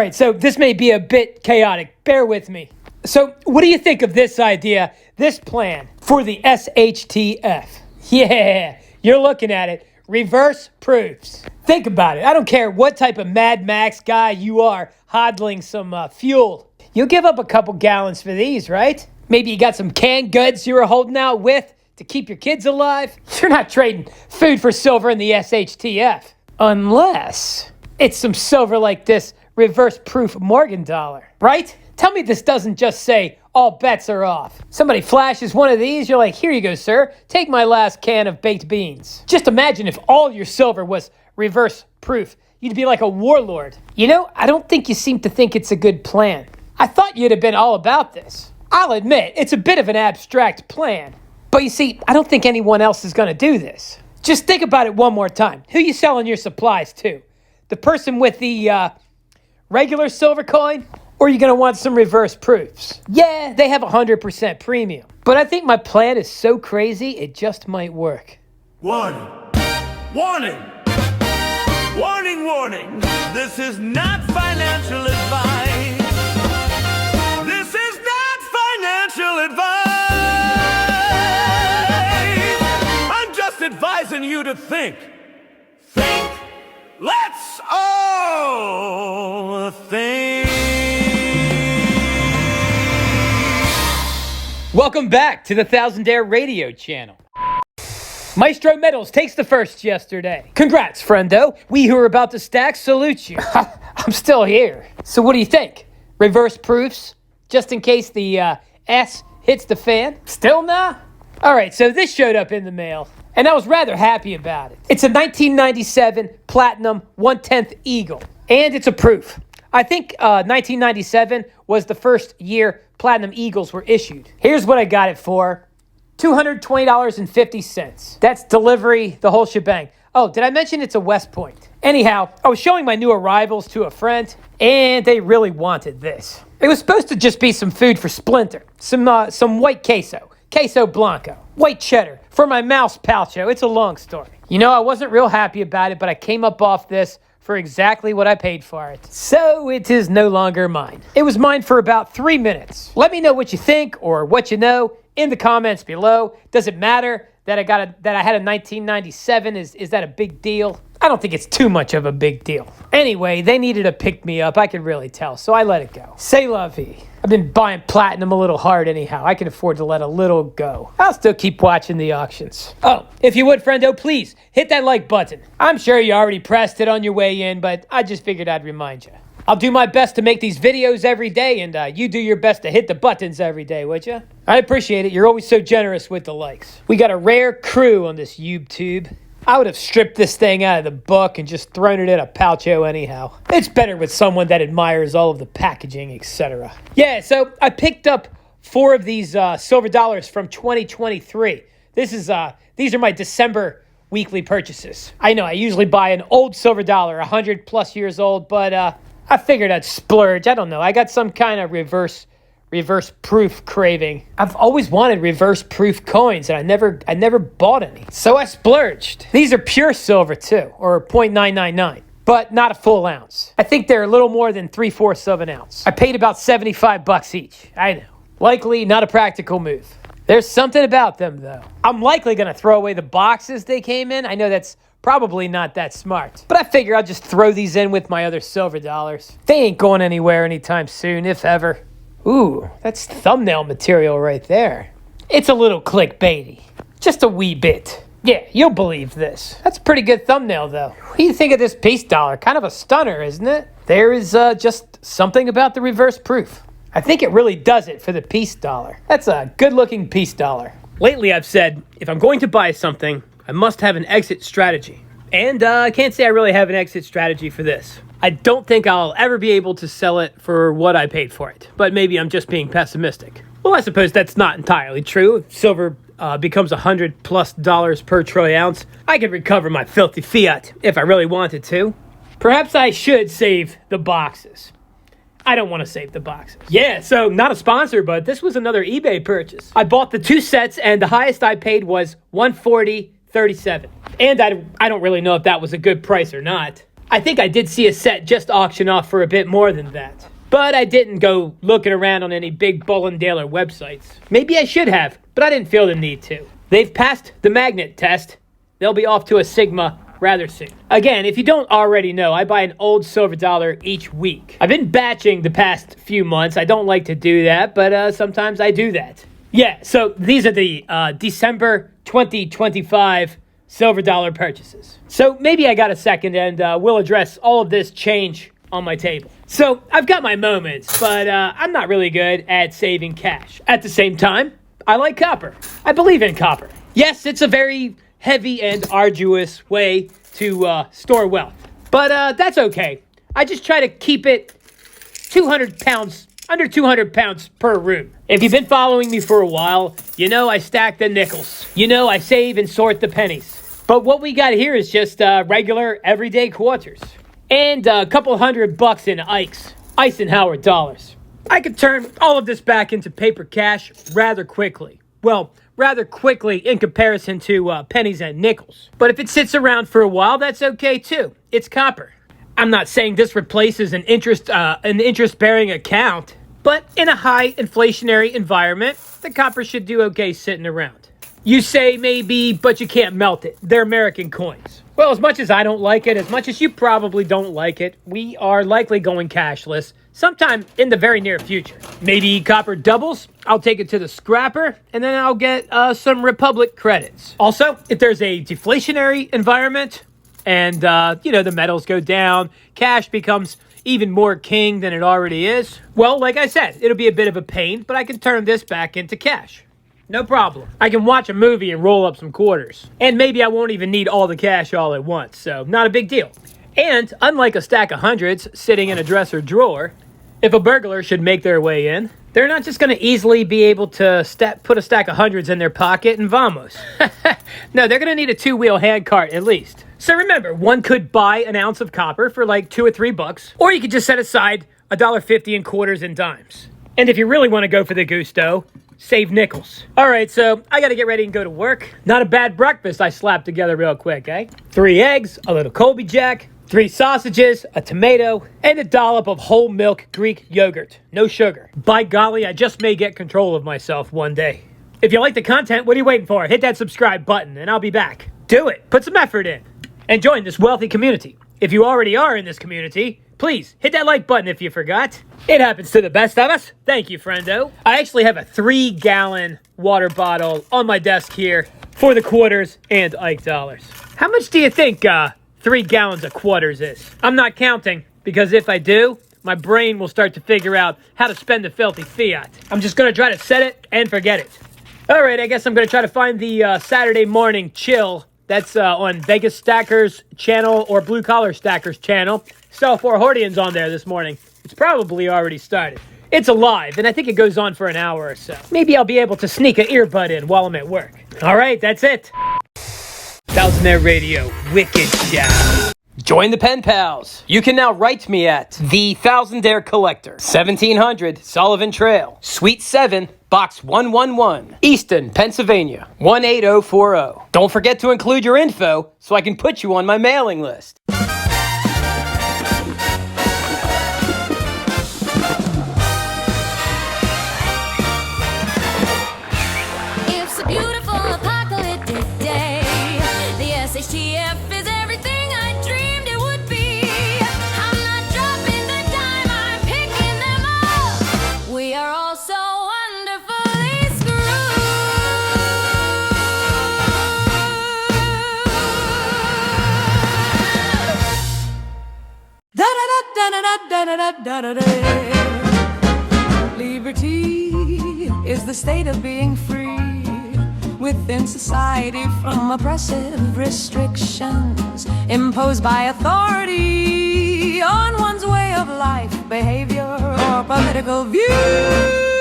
right, so this may be a bit chaotic. Bear with me. So what do you think of this idea, this plan for the SHTF? Yeah, you're looking at it. Reverse proofs. Think about it. I don't care what type of Mad Max guy you are hodling some fuel. You'll give up a couple gallons for these, right? Maybe you got some canned goods you were holding out with to keep your kids alive. You're not trading food for silver in the SHTF. Unless it's some silver like this reverse proof Morgan dollar, right? Tell me this doesn't just say all bets are off. Somebody flashes one of these, you're like, here you go, sir. Take my last can of baked beans. Just imagine if all your silver was reverse proof. You'd be like a warlord. You know, I don't think you seem to think it's a good plan. I thought you'd have been all about this. I'll admit, it's a bit of an abstract plan. But you see, I don't think anyone else is going to do this. Just think about it one more time. Who you selling your supplies to? The person with the regular silver coin? Or are you going to want some reverse proofs? Yeah, they have 100% premium. But I think my plan is so crazy, it just might work. Warning! Warning! Warning, warning! This is not financial advice. This is not financial advice. I'm just advising you to think. Think. Let's all think. Welcome back to the Thousandaire Radio channel. Maestro Metals takes the first yesterday. Congrats, friendo. We who are about to stack salute you. I'm still here. So what do you think? Reverse proofs? Just in case the S hits the fan? Still nah? All right, so this showed up in the mail, and I was rather happy about it. It's a 1997 Platinum 1/10 Eagle, and it's a proof. I think 1997 was the first year Platinum Eagles were issued. Here's what I got it for. $220.50. That's delivery, the whole shebang. Oh, did I mention it's a West Point? Anyhow, I was showing my new arrivals to a friend, and they really wanted this. It was supposed to just be some food for Splinter. Some white queso blanco, white cheddar for my mouse Palcho. It's a long story. You know, I wasn't real happy about it, but I came up off this for exactly what I paid for it. So it is no longer mine. It was mine for about 3 minutes. Let me know what you think or what you know in the comments below. Does it matter that I had a 1997? Is that a big deal? I don't think it's too much of a big deal. Anyway, they needed a pick-me-up. I could really tell, so I let it go. C'est la vie. I've been buying platinum a little hard anyhow. I can afford to let a little go. I'll still keep watching the auctions. Oh, if you would, friendo, please hit that like button. I'm sure you already pressed it on your way in, but I just figured I'd remind you. I'll do my best to make these videos every day, and you do your best to hit the buttons every day, would you? I appreciate it. You're always so generous with the likes. We got a rare crew on this YouTube. I would have stripped this thing out of the book and just thrown it in a Palcho anyhow. It's better with someone that admires all of the packaging, etc. Yeah, so I picked up 4 of these silver dollars from 2023. These are my December weekly purchases. I know I usually buy an old silver dollar, 100 plus years old, but I figured I'd splurge. I don't know. I got some kind of reverse proof craving. I've always wanted reverse proof coins, and I never bought any. So I splurged. These are pure silver too, or 0.999, but not a full ounce. I think they're a little more than 3/4 of an ounce. I paid about $75 each. I know. Likely not a practical move. There's something about them though. I'm likely gonna throw away the boxes they came in. I know that's probably not that smart, but I figure I'll just throw these in with my other silver dollars. They ain't going anywhere anytime soon, if ever. Ooh, that's thumbnail material right there. It's a little clickbaity. Just a wee bit. Yeah, you'll believe this. That's a pretty good thumbnail, though. What do you think of this peace dollar? Kind of a stunner, isn't it? There is just something about the reverse proof. I think it really does it for the peace dollar. That's a good-looking peace dollar. Lately, I've said, if I'm going to buy something, I must have an exit strategy. And I can't say I really have an exit strategy for this. I don't think I'll ever be able to sell it for what I paid for it, but maybe I'm just being pessimistic. Well, I suppose that's not entirely true. If silver becomes $100+ per troy ounce, I could recover my filthy fiat if I really wanted to. Perhaps I should save the boxes. I don't want to save the boxes. Yeah, so not a sponsor, but this was another eBay purchase. I bought the 2 sets, and the highest I paid was $140.37. And I don't really know if that was a good price or not. I think I did see a set just auction off for a bit more than that. But I didn't go looking around on any big Bull and Daler websites. Maybe I should have, but I didn't feel the need to. They've passed the magnet test. They'll be off to a Sigma rather soon. Again, if you don't already know, I buy an old silver dollar each week. I've been batching the past few months. I don't like to do that, but sometimes I do that. Yeah, so these are the December 2025 silver dollar purchases. So maybe I got a second and we'll address all of this change on my table. So I've got my moments, but I'm not really good at saving cash. At the same time, I like copper. I believe in copper. Yes, it's a very heavy and arduous way to store wealth, but that's okay. I just try to keep it 200 pounds, under 200 pounds per room. If you've been following me for a while, you know I stack the nickels. You know I save and sort the pennies. But what we got here is just regular, everyday quarters. And a couple $100 in Eisenhower dollars. I could turn all of this back into paper cash rather quickly. Well, rather quickly in comparison to pennies and nickels. But if it sits around for a while, that's okay too. It's copper. I'm not saying this replaces an interest-bearing account, but in a high inflationary environment, the copper should do okay sitting around. You say maybe, but you can't melt it. They're American coins. Well, as much as I don't like it, as much as you probably don't like it, we are likely going cashless sometime in the very near future. Maybe copper doubles. I'll take it to the scrapper, and then I'll get some Republic credits. Also, if there's a deflationary environment and, the metals go down, cash becomes even more king than it already is, well, like I said, it'll be a bit of a pain, but I can turn this back into cash. No problem. I can watch a movie and roll up some quarters. And maybe I won't even need all the cash all at once, so not a big deal. And unlike a stack of hundreds sitting in a dresser drawer, if a burglar should make their way in, they're not just going to easily be able to put a stack of hundreds in their pocket and vamos. No, they're going to need a two-wheel handcart at least. So remember, one could buy an ounce of copper for like $2 or $3, or you could just set aside $1.50 in quarters and dimes. And if you really want to go for the gusto, save nickels. All right, so I got to get ready and go to work. Not a bad breakfast I slapped together real quick, eh? 3 eggs, a little Colby Jack, 3 sausages, a tomato, and a dollop of whole milk Greek yogurt. No sugar. By golly, I just may get control of myself one day. If you like the content, what are you waiting for? Hit that subscribe button and I'll be back. Do it. Put some effort in. And join this wealthy community. If you already are in this community, please hit that like button if you forgot. It happens to the best of us. Thank you, friendo. I actually have a 3-gallon water bottle on my desk here for the quarters and Ike dollars. How much do you think 3 gallons of quarters is? I'm not counting, because if I do, my brain will start to figure out how to spend the filthy fiat. I'm just going to try to set it and forget it. All right, I guess I'm going to try to find the Saturday morning chill. That's on Vegas Stackers channel or Blue Collar Stackers channel. Saw 4 Hordians on there this morning. It's probably already started. It's alive, and I think it goes on for an hour or so. Maybe I'll be able to sneak an earbud in while I'm at work. All right, that's it. Thousandaire Radio, Wicked Shout. Join the pen pals. You can now write me at The Thousandaire Collector, 1700 Sullivan Trail, Suite 7, Box 111, Easton, Pennsylvania, 18040. Don't forget to include your info so I can put you on my mailing list. It's a beautiful apocalyptic day. The SHTF is everything I dreamed it would be. I'm not dropping the dime, I'm picking them up. We are all so wonderfully screwed. Da da da da da da da da da. Liberty is the state of being free within society from oppressive restrictions imposed by authority on one's way of life, behavior, or political views.